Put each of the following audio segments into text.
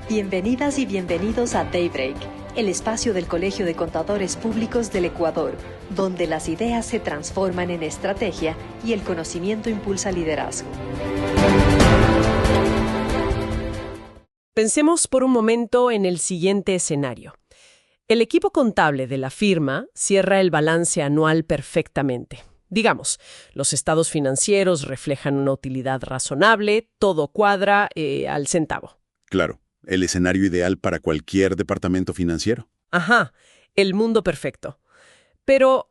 Bienvenidas y bienvenidos a Daybreak, el espacio del Colegio de Contadores Públicos del Ecuador, donde las ideas se transforman en estrategia y el conocimiento impulsa liderazgo. Pensemos por un momento en el siguiente escenario. El equipo contable de la firma cierra el balance anual perfectamente. Digamos, los estados financieros reflejan una utilidad razonable, todo cuadra al centavo. Claro, el escenario ideal para cualquier departamento financiero. Ajá, el mundo perfecto. Pero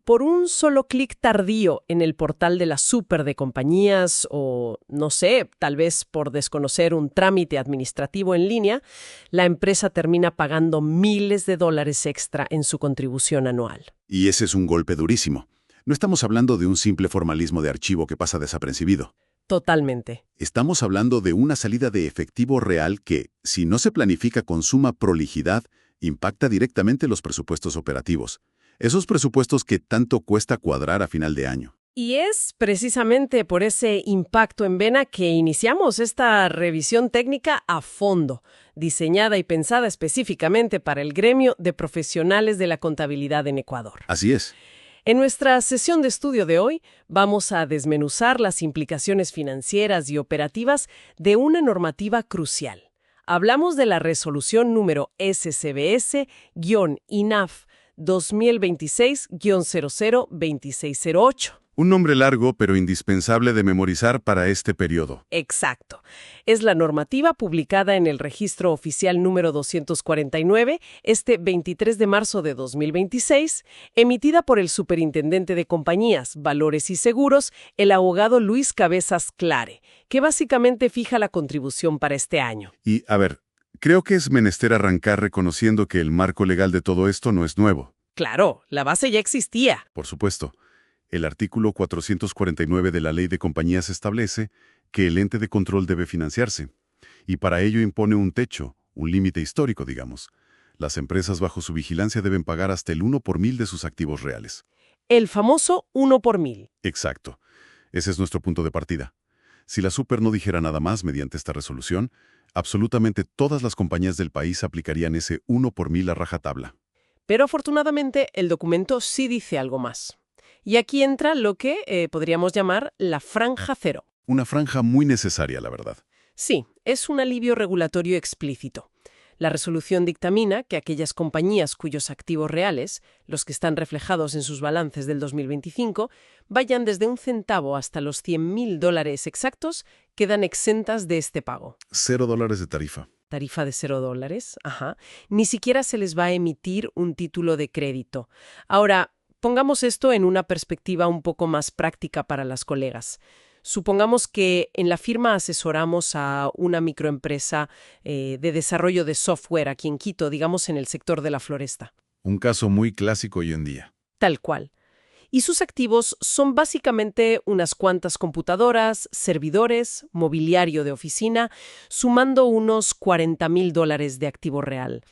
por un solo clic tardío en el portal de la súper de compañías o, no sé, tal vez por desconocer un trámite administrativo en línea, la empresa termina pagando miles de dólares extra en su contribución anual. Y ese es un golpe durísimo. No estamos hablando de un simple formalismo de archivo que pasa desapercibido. Totalmente. Estamos hablando de una salida de efectivo real que, si no se planifica con suma prolijidad, impacta directamente los presupuestos operativos. Esos presupuestos que tanto cuesta cuadrar a final de año. Y es precisamente por ese impacto en vena que iniciamos esta revisión técnica a fondo, diseñada y pensada específicamente para el gremio de profesionales de la contabilidad en Ecuador. Así es. En nuestra sesión de estudio de hoy vamos a desmenuzar las implicaciones financieras y operativas de una normativa crucial. Hablamos de la resolución número SCBS-INAF 2026-002608. Un nombre largo pero indispensable de memorizar para este periodo. Exacto. Es la normativa publicada en el Registro Oficial número 249, este 23 de marzo de 2026, emitida por el Superintendente de Compañías, Valores y Seguros, el abogado Luis Cabezas Clare, que básicamente fija la contribución para este año. Y, a ver, creo que es menester arrancar reconociendo que el marco legal de todo esto no es nuevo. Claro, la base ya existía. Por supuesto. El artículo 449 de la Ley de Compañías establece que el ente de control debe financiarse, y para ello impone un techo, un límite histórico, digamos. Las empresas bajo su vigilancia deben pagar hasta el 1 por 1000 de sus activos reales. El famoso 1 por 1000. Exacto. Ese es nuestro punto de partida. Si la Super no dijera nada más mediante esta resolución, absolutamente todas las compañías del país aplicarían ese 1 por 1000 a rajatabla. Pero afortunadamente el documento sí dice algo más. Y aquí entra lo que podríamos llamar la franja cero. Una franja muy necesaria, la verdad. Sí, es un alivio regulatorio explícito. La resolución dictamina que aquellas compañías cuyos activos reales, los que están reflejados en sus balances del 2025, vayan desde un centavo hasta los $100.000 exactos, quedan exentas de este pago. $0 de tarifa. Tarifa de $0, ajá. Ni siquiera se les va a emitir un título de crédito. Ahora, pongamos esto en una perspectiva un poco más práctica para las colegas. Supongamos que en la firma asesoramos a una microempresa de desarrollo de software aquí en Quito, digamos en el sector de la floresta. Un caso muy clásico hoy en día. Tal cual. Y sus activos son básicamente unas cuantas computadoras, servidores, mobiliario de oficina, sumando unos $40.000 de activo real.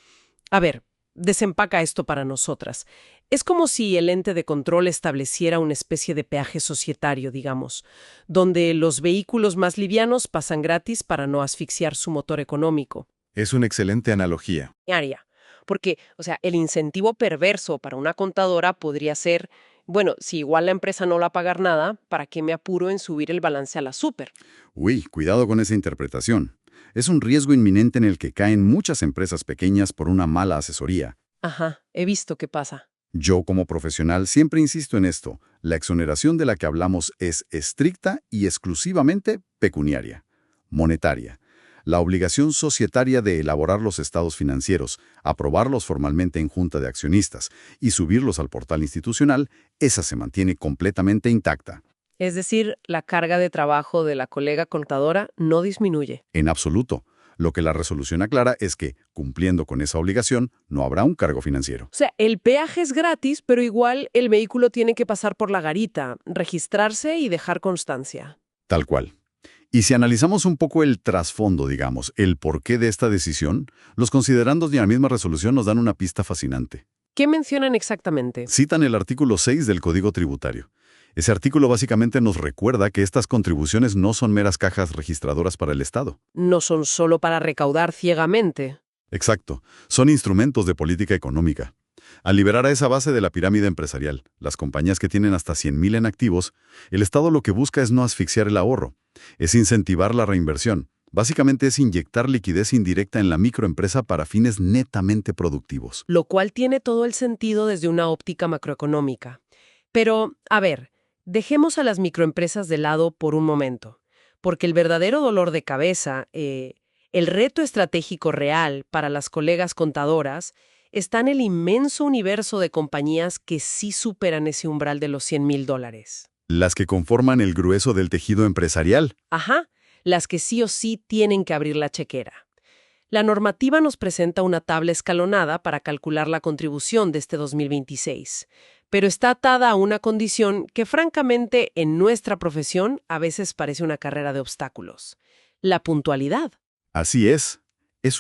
A ver, desempaca esto para nosotras. Es como si el ente de control estableciera una especie de peaje societario, digamos, donde los vehículos más livianos pasan gratis para no asfixiar su motor económico. Es una excelente analogía. Porque, el incentivo perverso para una contadora podría ser, bueno, si igual la empresa no va a pagar nada, ¿para qué me apuro en subir el balance a la súper? Uy, cuidado con esa interpretación. Es un riesgo inminente en el que caen muchas empresas pequeñas por una mala asesoría. Ajá, he visto qué pasa. Yo, como profesional, siempre insisto en esto. La exoneración de la que hablamos es estricta y exclusivamente pecuniaria, monetaria. La obligación societaria de elaborar los estados financieros, aprobarlos formalmente en junta de accionistas y subirlos al portal institucional, esa se mantiene completamente intacta. Es decir, la carga de trabajo de la colega contadora no disminuye. En absoluto. Lo que la resolución aclara es que, cumpliendo con esa obligación, no habrá un cargo financiero. El peaje es gratis, pero igual el vehículo tiene que pasar por la garita, registrarse y dejar constancia. Tal cual. Y si analizamos un poco el trasfondo, digamos, el porqué de esta decisión, los considerandos de la misma resolución nos dan una pista fascinante. ¿Qué mencionan exactamente? Citan el artículo 6 del Código Tributario. Ese artículo básicamente nos recuerda que estas contribuciones no son meras cajas registradoras para el Estado. No son solo para recaudar ciegamente. Exacto, son instrumentos de política económica. Al liberar a esa base de la pirámide empresarial, las compañías que tienen hasta 100.000 en activos, el Estado lo que busca es no asfixiar el ahorro, es incentivar la reinversión. Básicamente es inyectar liquidez indirecta en la microempresa para fines netamente productivos. Lo cual tiene todo el sentido desde una óptica macroeconómica. Pero, a ver, dejemos a las microempresas de lado por un momento, porque el verdadero dolor de cabeza, el reto estratégico real para las colegas contadoras, está en el inmenso universo de compañías que sí superan ese umbral de los $100,000. Las que conforman el grueso del tejido empresarial. Ajá, las que sí o sí tienen que abrir la chequera. La normativa nos presenta una tabla escalonada para calcular la contribución de este 2026, pero está atada a una condición que francamente en nuestra profesión a veces parece una carrera de obstáculos: la puntualidad. Así es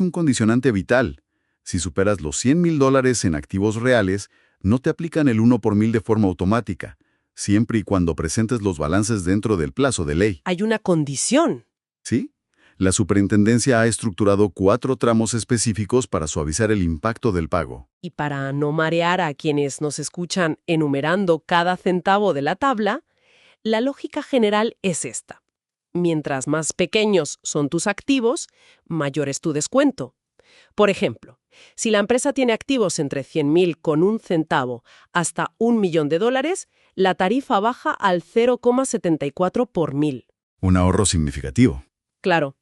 un condicionante vital. Si superas los $100,000 en activos reales, no te aplican el 1 por 1000 de forma automática, siempre y cuando presentes los balances dentro del plazo de ley. Hay una condición. ¿Sí? La superintendencia ha estructurado 4 tramos específicos para suavizar el impacto del pago. Y para no marear a quienes nos escuchan enumerando cada centavo de la tabla, la lógica general es esta: mientras más pequeños son tus activos, mayor es tu descuento. Por ejemplo, si la empresa tiene activos entre 100.000 con un centavo hasta $1.000.000, la tarifa baja al 0,74 por 1000. Un ahorro significativo. Claro,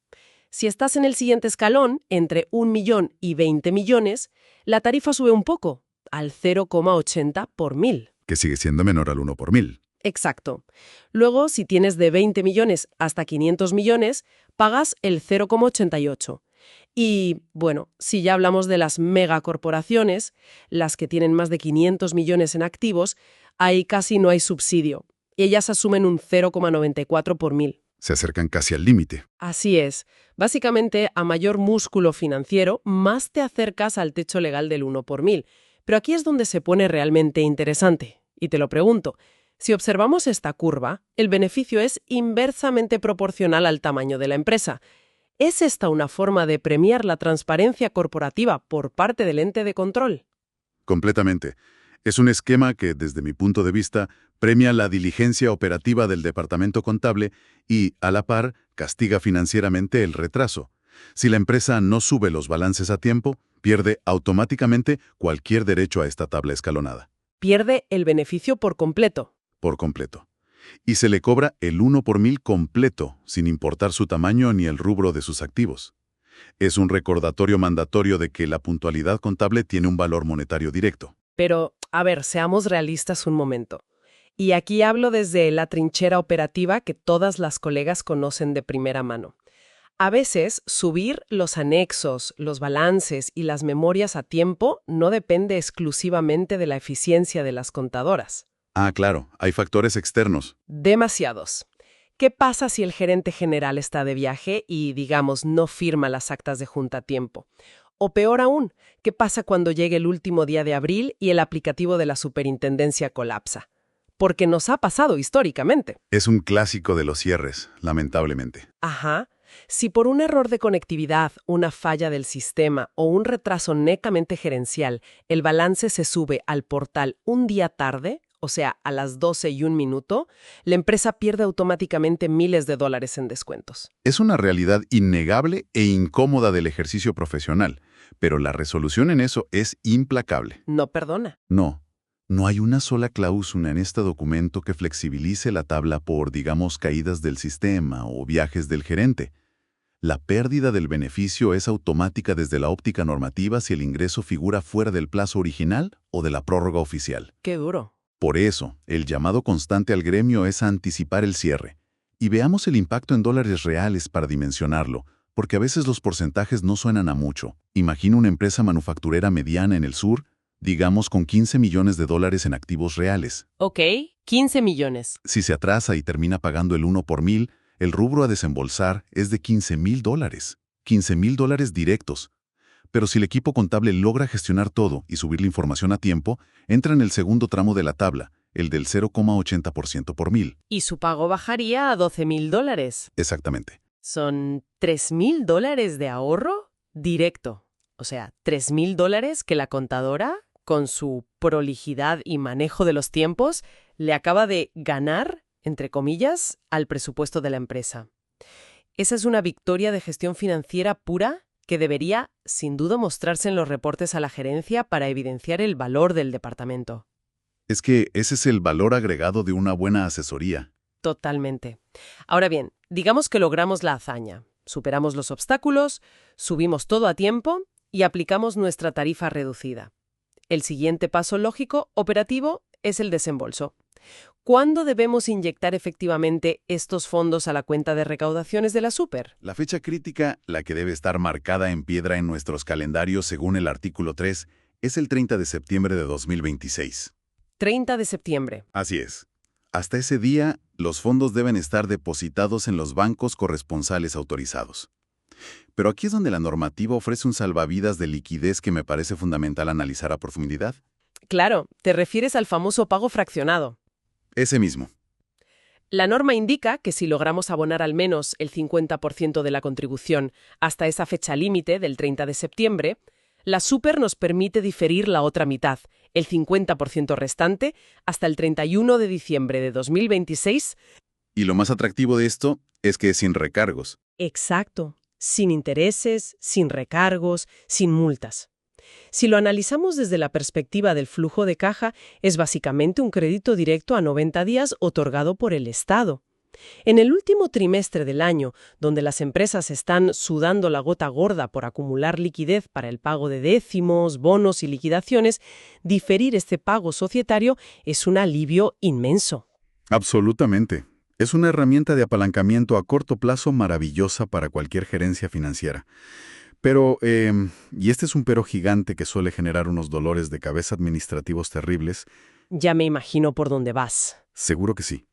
si estás en el siguiente escalón, entre 1 millón y 20 millones, la tarifa sube un poco, al 0,80 por 1000. Que sigue siendo menor al 1 por 1000. Exacto. Luego, si tienes de 20 millones hasta 500 millones, pagas el 0,88. Y, bueno, si ya hablamos de las megacorporaciones, las que tienen más de 500 millones en activos, ahí casi no hay subsidio. Ellas asumen un 0,94 por 1000. Se acercan casi al límite. Así es. Básicamente, a mayor músculo financiero, más te acercas al techo legal del 1 por 1000. Pero aquí es donde se pone realmente interesante. Y te lo pregunto, si observamos esta curva, el beneficio es inversamente proporcional al tamaño de la empresa. ¿Es esta una forma de premiar la transparencia corporativa por parte del ente de control? Completamente. Es un esquema que, desde mi punto de vista, premia la diligencia operativa del departamento contable y, a la par, castiga financieramente el retraso. Si la empresa no sube los balances a tiempo, pierde automáticamente cualquier derecho a esta tabla escalonada. Pierde el beneficio por completo. Por completo. Y se le cobra el 1 por 1000 completo, sin importar su tamaño ni el rubro de sus activos. Es un recordatorio mandatorio de que la puntualidad contable tiene un valor monetario directo. Pero, a ver, seamos realistas un momento. Y aquí hablo desde la trinchera operativa que todas las colegas conocen de primera mano. A veces, subir los anexos, los balances y las memorias a tiempo no depende exclusivamente de la eficiencia de las contadoras. Ah, claro, hay factores externos. Demasiados. ¿Qué pasa si el gerente general está de viaje y, digamos, no firma las actas de junta a tiempo? O peor aún, ¿qué pasa cuando llegue el último día de abril y el aplicativo de la superintendencia colapsa? Porque nos ha pasado históricamente. Es un clásico de los cierres, lamentablemente. Ajá. Si por un error de conectividad, una falla del sistema o un retraso netamente gerencial, el balance se sube al portal un día tarde, o sea, a las 12:01, la empresa pierde automáticamente miles de dólares en descuentos. Es una realidad innegable e incómoda del ejercicio profesional, pero la resolución en eso es implacable. No perdona. No hay una sola cláusula en este documento que flexibilice la tabla por, digamos, caídas del sistema o viajes del gerente. La pérdida del beneficio es automática desde la óptica normativa si el ingreso figura fuera del plazo original o de la prórroga oficial. Qué duro. Por eso, el llamado constante al gremio es a anticipar el cierre. Y veamos el impacto en dólares reales para dimensionarlo, porque a veces los porcentajes no suenan a mucho. Imagina una empresa manufacturera mediana en el sur, digamos con $15 millones en activos reales. Ok, 15 millones. Si se atrasa y termina pagando el 1 por 1000, el rubro a desembolsar es de $15,000. $15,000 directos. Pero si el equipo contable logra gestionar todo y subir la información a tiempo, entra en el segundo tramo de la tabla, el del 0,80% por mil. Y su pago bajaría a $12.000. Exactamente. ¿Son $3.000 de ahorro directo? O sea, $3.000 que la contadora, con su prolijidad y manejo de los tiempos, le acaba de ganar, entre comillas, al presupuesto de la empresa. Esa es una victoria de gestión financiera pura que debería, sin duda, mostrarse en los reportes a la gerencia para evidenciar el valor del departamento. Es que ese es el valor agregado de una buena asesoría. Totalmente. Ahora bien, digamos que logramos la hazaña. Superamos los obstáculos, subimos todo a tiempo y aplicamos nuestra tarifa reducida. El siguiente paso lógico, operativo, es el desembolso. ¿Cuándo debemos inyectar efectivamente estos fondos a la cuenta de recaudaciones de la Super? La fecha crítica, la que debe estar marcada en piedra en nuestros calendarios según el artículo 3, es el 30 de septiembre de 2026. 30 de septiembre. Así es. Hasta ese día, los fondos deben estar depositados en los bancos corresponsales autorizados. Pero aquí es donde la normativa ofrece un salvavidas de liquidez que me parece fundamental analizar a profundidad. Claro, te refieres al famoso pago fraccionado. Ese mismo. La norma indica que si logramos abonar al menos el 50% de la contribución hasta esa fecha límite del 30 de septiembre, la Super nos permite diferir la otra mitad, el 50% restante, hasta el 31 de diciembre de 2026. Y lo más atractivo de esto es que es sin recargos. Exacto. Sin intereses, sin recargos, sin multas. Si lo analizamos desde la perspectiva del flujo de caja, es básicamente un crédito directo a 90 días otorgado por el Estado. En el último trimestre del año, donde las empresas están sudando la gota gorda por acumular liquidez para el pago de décimos, bonos y liquidaciones, diferir este pago societario es un alivio inmenso. Absolutamente. Es una herramienta de apalancamiento a corto plazo maravillosa para cualquier gerencia financiera. Pero, y este es un pero gigante que suele generar unos dolores de cabeza administrativos terribles. Ya me imagino por dónde vas. Seguro que sí.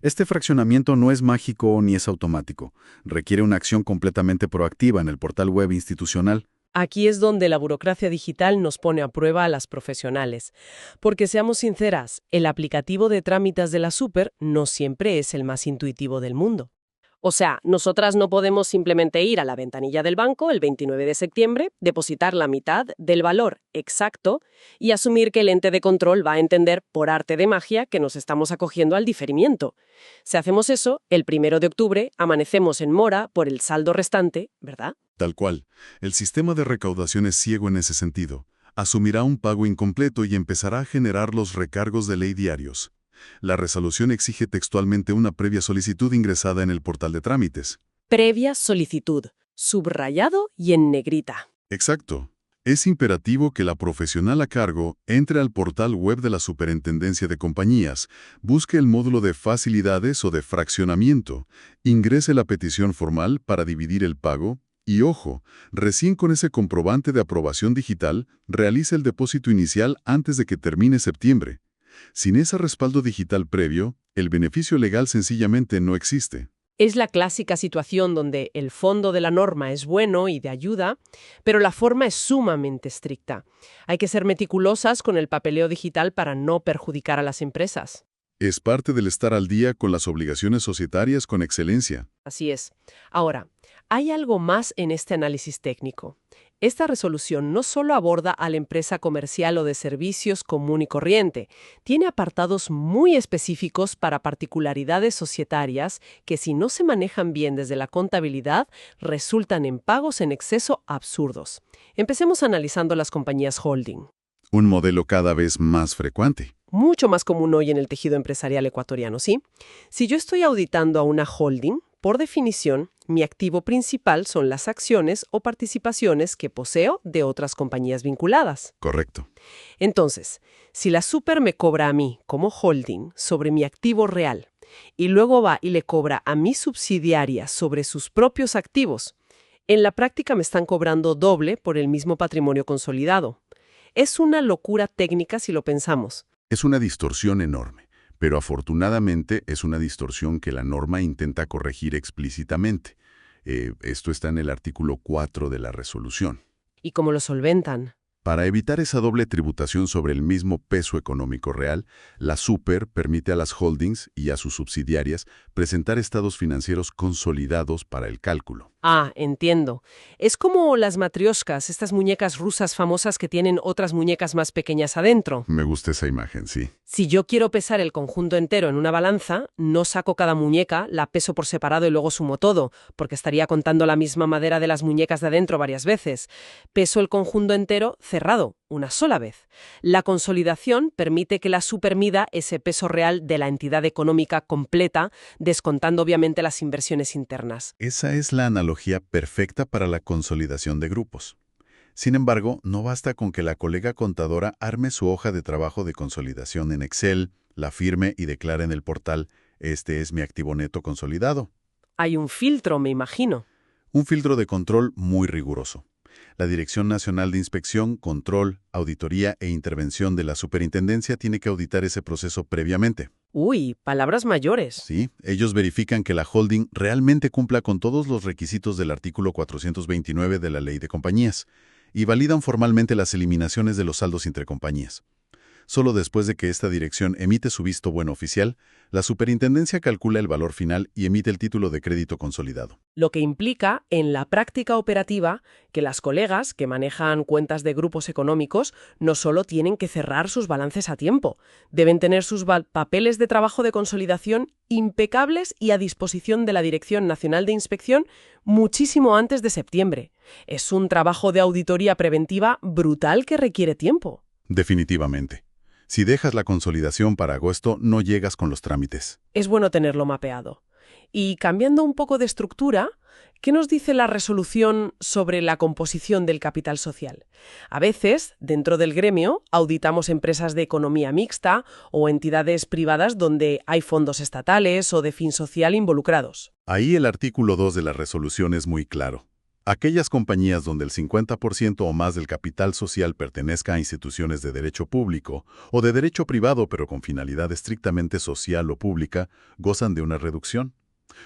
Este fraccionamiento no es mágico ni es automático. Requiere una acción completamente proactiva en el portal web institucional. Aquí es donde la burocracia digital nos pone a prueba a las profesionales. Porque seamos sinceras, el aplicativo de trámites de la Super no siempre es el más intuitivo del mundo. O sea, nosotras no podemos simplemente ir a la ventanilla del banco el 29 de septiembre, depositar la mitad del valor exacto y asumir que el ente de control va a entender por arte de magia que nos estamos acogiendo al diferimiento. Si hacemos eso, el 1 de octubre amanecemos en mora por el saldo restante, ¿verdad? Tal cual. El sistema de recaudación es ciego en ese sentido. Asumirá un pago incompleto y empezará a generar los recargos de ley diarios. La resolución exige textualmente una previa solicitud ingresada en el portal de trámites. Previa solicitud, subrayado y en negrita. Exacto. Es imperativo que la profesional a cargo entre al portal web de la Superintendencia de Compañías, busque el módulo de facilidades o de fraccionamiento, ingrese la petición formal para dividir el pago y, ojo, recién con ese comprobante de aprobación digital, realice el depósito inicial antes de que termine septiembre. Sin ese respaldo digital previo, el beneficio legal sencillamente no existe. Es la clásica situación donde el fondo de la norma es bueno y de ayuda, pero la forma es sumamente estricta. Hay que ser meticulosas con el papeleo digital para no perjudicar a las empresas. Es parte del estar al día con las obligaciones societarias con excelencia. Así es. Ahora, hay algo más en este análisis técnico. Esta resolución no solo aborda a la empresa comercial o de servicios común y corriente, tiene apartados muy específicos para particularidades societarias que, si no se manejan bien desde la contabilidad, resultan en pagos en exceso absurdos. Empecemos analizando las compañías holding. Un modelo cada vez más frecuente. Mucho más común hoy en el tejido empresarial ecuatoriano, ¿sí? Si yo estoy auditando a una holding, por definición, mi activo principal son las acciones o participaciones que poseo de otras compañías vinculadas. Correcto. Entonces, si la Super me cobra a mí, como holding, sobre mi activo real, y luego va y le cobra a mi subsidiaria sobre sus propios activos, en la práctica me están cobrando doble por el mismo patrimonio consolidado. Es una locura técnica si lo pensamos. Es una distorsión enorme. Pero afortunadamente es una distorsión que la norma intenta corregir explícitamente. Esto está en el artículo 4 de la resolución. ¿Y cómo lo solventan? Para evitar esa doble tributación sobre el mismo peso económico real, la Super permite a las holdings y a sus subsidiarias presentar estados financieros consolidados para el cálculo. Ah, entiendo. Es como las matrioscas, estas muñecas rusas famosas que tienen otras muñecas más pequeñas adentro. Me gusta esa imagen, sí. Si yo quiero pesar el conjunto entero en una balanza, no saco cada muñeca, la peso por separado y luego sumo todo, porque estaría contando la misma madera de las muñecas de adentro varias veces. Peso el conjunto entero cerrado, una sola vez. La consolidación permite que la Super mida ese peso real de la entidad económica completa, descontando obviamente las inversiones internas. Esa es la analogía perfecta para la consolidación de grupos. Sin embargo, no basta con que la colega contadora arme su hoja de trabajo de consolidación en Excel, la firme y declare en el portal, este es mi activo neto consolidado. Hay un filtro, me imagino. Un filtro de control muy riguroso. La Dirección Nacional de Inspección, Control, Auditoría e Intervención de la Superintendencia tiene que auditar ese proceso previamente. Uy, palabras mayores. Sí, ellos verifican que la holding realmente cumpla con todos los requisitos del artículo 429 de la Ley de Compañías y validan formalmente las eliminaciones de los saldos entre compañías. Solo después de que esta dirección emite su visto bueno oficial, la superintendencia calcula el valor final y emite el título de crédito consolidado. Lo que implica, en la práctica operativa, que las colegas que manejan cuentas de grupos económicos no solo tienen que cerrar sus balances a tiempo, deben tener sus papeles de trabajo de consolidación impecables y a disposición de la Dirección Nacional de Inspección muchísimo antes de septiembre. Es un trabajo de auditoría preventiva brutal que requiere tiempo. Definitivamente. Si dejas la consolidación para agosto, no llegas con los trámites. Es bueno tenerlo mapeado. Y cambiando un poco de estructura, ¿qué nos dice la resolución sobre la composición del capital social? A veces, dentro del gremio, auditamos empresas de economía mixta o entidades privadas donde hay fondos estatales o de fin social involucrados. Ahí el artículo 2 de la resolución es muy claro. Aquellas compañías donde el 50% o más del capital social pertenezca a instituciones de derecho público o de derecho privado pero con finalidad estrictamente social o pública, gozan de una reducción.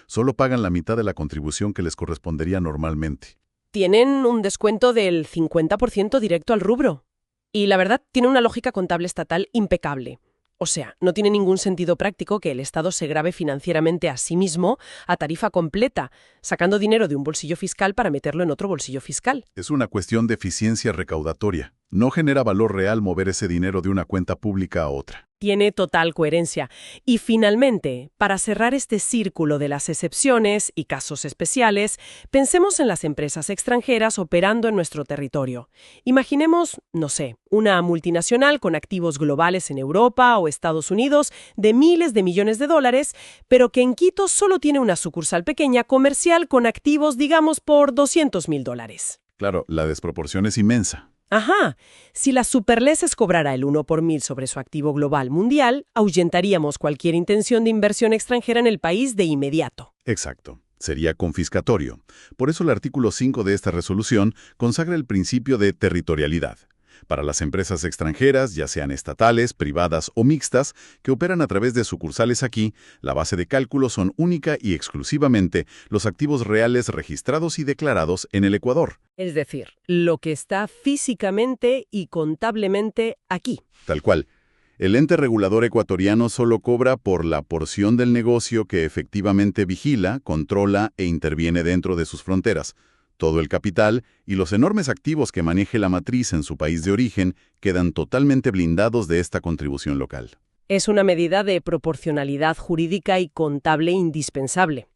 Solo pagan la mitad de la contribución que les correspondería normalmente. Tienen un descuento del 50% directo al rubro. Y la verdad, tiene una lógica contable estatal impecable. O sea, no tiene ningún sentido práctico que el Estado se grave financieramente a sí mismo a tarifa completa, sacando dinero de un bolsillo fiscal para meterlo en otro bolsillo fiscal. Es una cuestión de eficiencia recaudatoria. No genera valor real mover ese dinero de una cuenta pública a otra. Tiene total coherencia. Y finalmente, para cerrar este círculo de las excepciones y casos especiales, pensemos en las empresas extranjeras operando en nuestro territorio. Imaginemos, no sé, una multinacional con activos globales en Europa o Estados Unidos de miles de millones de dólares, pero que en Quito solo tiene una sucursal pequeña comercial con activos, digamos, por $200,000. Claro, la desproporción es inmensa. Ajá. Si la Superleses cobrara el 1 por 1000 sobre su activo global mundial, ahuyentaríamos cualquier intención de inversión extranjera en el país de inmediato. Exacto. Sería confiscatorio. Por eso el artículo 5 de esta resolución consagra el principio de territorialidad. Para las empresas extranjeras, ya sean estatales, privadas o mixtas, que operan a través de sucursales aquí, la base de cálculo son única y exclusivamente los activos reales registrados y declarados en el Ecuador. Es decir, lo que está físicamente y contablemente aquí. Tal cual. El ente regulador ecuatoriano solo cobra por la porción del negocio que efectivamente vigila, controla e interviene dentro de sus fronteras. Todo el capital y los enormes activos que maneje la matriz en su país de origen quedan totalmente blindados de esta contribución local. Es una medida de proporcionalidad jurídica y contable indispensable.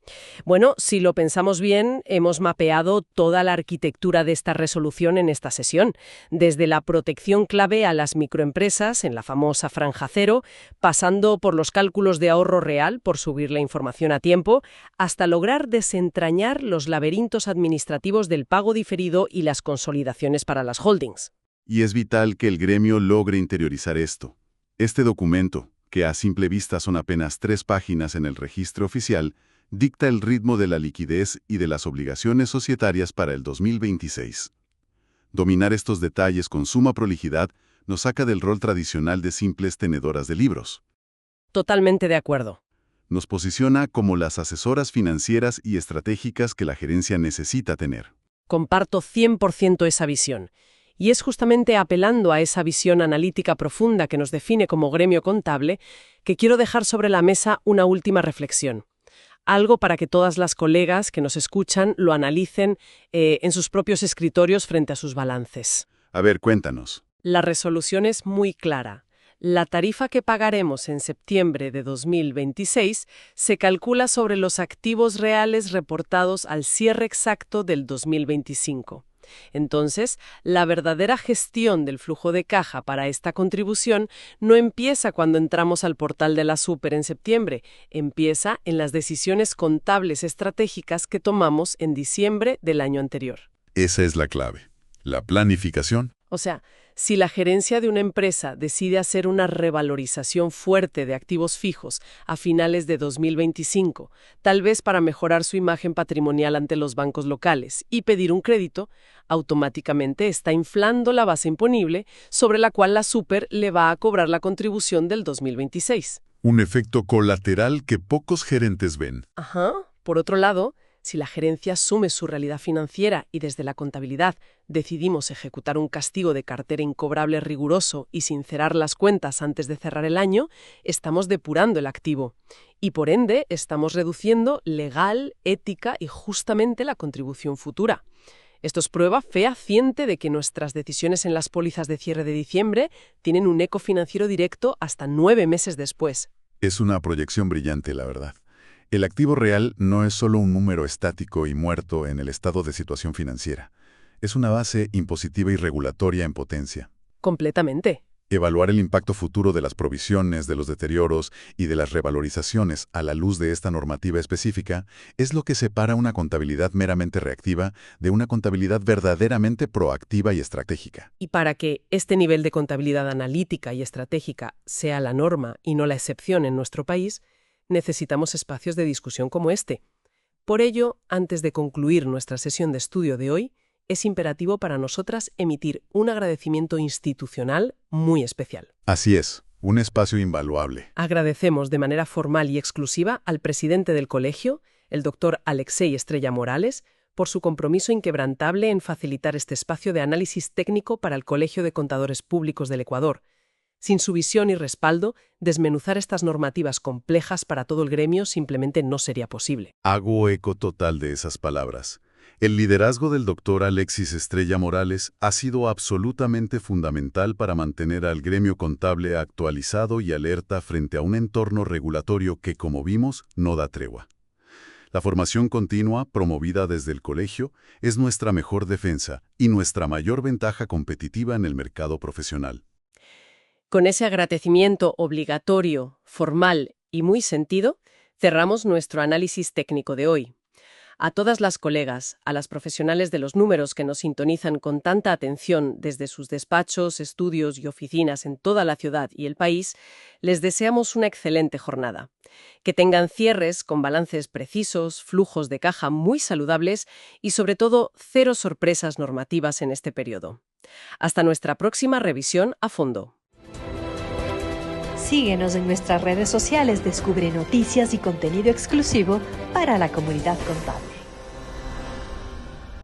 Bueno, si lo pensamos bien, hemos mapeado toda la arquitectura de esta resolución en esta sesión, desde la protección clave a las microempresas en la famosa franja cero, pasando por los cálculos de ahorro real por subir la información a tiempo, hasta lograr desentrañar los laberintos administrativos del pago diferido y las consolidaciones para las holdings. Y es vital que el gremio logre interiorizar esto. Este documento, que a simple vista son apenas 3 páginas en el registro oficial, dicta el ritmo de la liquidez y de las obligaciones societarias para el 2026. Dominar estos detalles con suma prolijidad nos saca del rol tradicional de simples tenedoras de libros. Totalmente de acuerdo. Nos posiciona como las asesoras financieras y estratégicas que la gerencia necesita tener. Comparto 100% esa visión. Y es justamente apelando a esa visión analítica profunda que nos define como gremio contable que quiero dejar sobre la mesa una última reflexión. Algo para que todas las colegas que nos escuchan lo analicen en sus propios escritorios frente a sus balances. A ver, cuéntanos. La resolución es muy clara. La tarifa que pagaremos en septiembre de 2026 se calcula sobre los activos reales reportados al cierre exacto del 2025. Entonces, la verdadera gestión del flujo de caja para esta contribución no empieza cuando entramos al portal de la Súper en septiembre, empieza en las decisiones contables estratégicas que tomamos en diciembre del año anterior. Esa es la clave. La planificación. O sea, si la gerencia de una empresa decide hacer una revalorización fuerte de activos fijos a finales de 2025, tal vez para mejorar su imagen patrimonial ante los bancos locales y pedir un crédito, automáticamente está inflando la base imponible sobre la cual la Súper le va a cobrar la contribución del 2026. Un efecto colateral que pocos gerentes ven. Ajá. Por otro lado, si la gerencia asume su realidad financiera y desde la contabilidad decidimos ejecutar un castigo de cartera incobrable riguroso y sincerar las cuentas antes de cerrar el año, estamos depurando el activo. Y por ende, estamos reduciendo legal, ética y justamente la contribución futura. Esto es prueba fehaciente de que nuestras decisiones en las pólizas de cierre de diciembre tienen un eco financiero directo hasta 9 meses después. Es una proyección brillante, la verdad. El activo real no es solo un número estático y muerto en el estado de situación financiera. Es una base impositiva y regulatoria en potencia. Completamente. Evaluar el impacto futuro de las provisiones, de los deterioros y de las revalorizaciones a la luz de esta normativa específica es lo que separa una contabilidad meramente reactiva de una contabilidad verdaderamente proactiva y estratégica. Y para que este nivel de contabilidad analítica y estratégica sea la norma y no la excepción en nuestro país, necesitamos espacios de discusión como este. Por ello, antes de concluir nuestra sesión de estudio de hoy, es imperativo para nosotras emitir un agradecimiento institucional muy especial. Así es, un espacio invaluable. Agradecemos de manera formal y exclusiva al presidente del colegio, el doctor Alexei Estrella Morales, por su compromiso inquebrantable en facilitar este espacio de análisis técnico para el Colegio de Contadores Públicos del Ecuador. Sin su visión y respaldo, desmenuzar estas normativas complejas para todo el gremio simplemente no sería posible. Hago eco total de esas palabras. El liderazgo del doctor Alexis Estrella Morales ha sido absolutamente fundamental para mantener al gremio contable actualizado y alerta frente a un entorno regulatorio que, como vimos, no da tregua. La formación continua, promovida desde el colegio, es nuestra mejor defensa y nuestra mayor ventaja competitiva en el mercado profesional. Con ese agradecimiento obligatorio, formal y muy sentido, cerramos nuestro análisis técnico de hoy. A todas las colegas, a las profesionales de los números que nos sintonizan con tanta atención desde sus despachos, estudios y oficinas en toda la ciudad y el país, les deseamos una excelente jornada. Que tengan cierres con balances precisos, flujos de caja muy saludables y, sobre todo, cero sorpresas normativas en este periodo. Hasta nuestra próxima revisión a fondo. Síguenos en nuestras redes sociales, descubre noticias y contenido exclusivo para la comunidad contable.